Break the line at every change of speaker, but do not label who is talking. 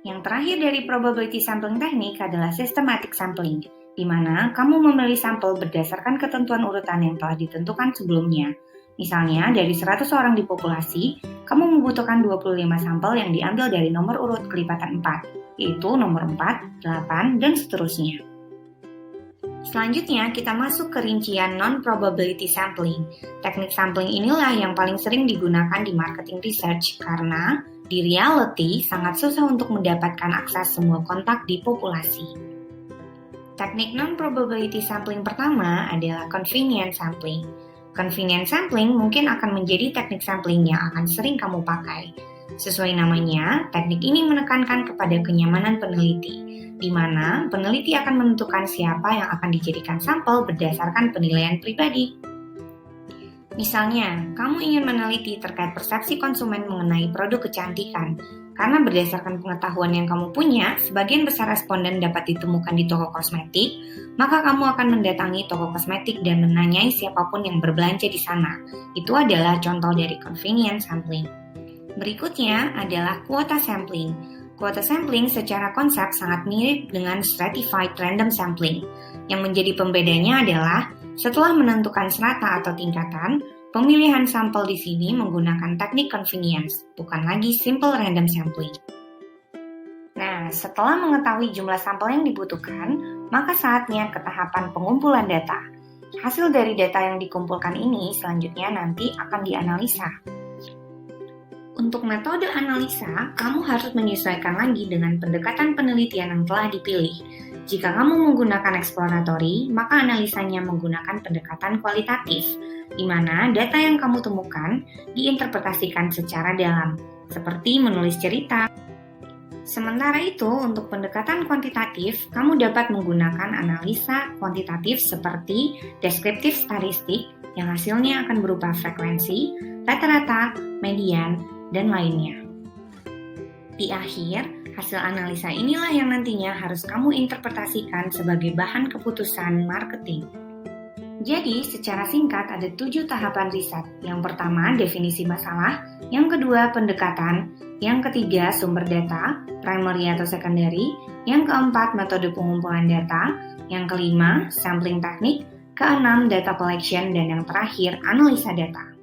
Yang terakhir dari probability sampling teknik adalah systematic sampling, di mana kamu memilih sampel berdasarkan ketentuan urutan yang telah ditentukan sebelumnya. Misalnya, dari 100 orang di populasi, kamu membutuhkan 25 sampel yang diambil dari nomor urut kelipatan 4, yaitu nomor 4, 8, dan seterusnya. Selanjutnya, kita masuk ke rincian non-probability sampling. Teknik sampling inilah yang paling sering digunakan di marketing research karena di reality sangat susah untuk mendapatkan akses semua kontak di populasi. Teknik non-probability sampling pertama adalah convenience sampling. Convenience sampling mungkin akan menjadi teknik sampling yang akan sering kamu pakai. Sesuai namanya, teknik ini menekankan kepada kenyamanan peneliti, di mana peneliti akan menentukan siapa yang akan dijadikan sampel berdasarkan penilaian pribadi. Misalnya, kamu ingin meneliti terkait persepsi konsumen mengenai produk kecantikan. Karena berdasarkan pengetahuan yang kamu punya, sebagian besar responden dapat ditemukan di toko kosmetik, maka kamu akan mendatangi toko kosmetik dan menanyai siapapun yang berbelanja di sana. Itu adalah contoh dari convenience sampling. Berikutnya adalah quota sampling. Quota sampling secara konsep sangat mirip dengan stratified random sampling. Yang menjadi pembedanya adalah setelah menentukan strata atau tingkatan, pemilihan sampel di sini menggunakan teknik convenience, bukan lagi simple random sampling. Nah, setelah mengetahui jumlah sampel yang dibutuhkan, maka saatnya ke tahapan pengumpulan data. Hasil dari data yang dikumpulkan ini selanjutnya nanti akan dianalisa. Untuk metode analisa, kamu harus menyesuaikan lagi dengan pendekatan penelitian yang telah dipilih. Jika kamu menggunakan exploratory, maka analisanya menggunakan pendekatan kualitatif, di mana data yang kamu temukan diinterpretasikan secara dalam, seperti menulis cerita. Sementara itu, untuk pendekatan kuantitatif, kamu dapat menggunakan analisa kuantitatif seperti deskriptif statistik, yang hasilnya akan berupa frekuensi, rata-rata, median, dan lainnya. Di akhir, hasil analisa inilah yang nantinya harus kamu interpretasikan sebagai bahan keputusan marketing. Jadi, secara singkat ada 7 tahapan riset. Yang pertama, definisi masalah. Yang kedua, pendekatan. Yang ketiga, sumber data, primary atau secondary. Yang keempat, metode pengumpulan data. Yang kelima, sampling teknik. Keenam, data collection. Dan yang terakhir, analisa data.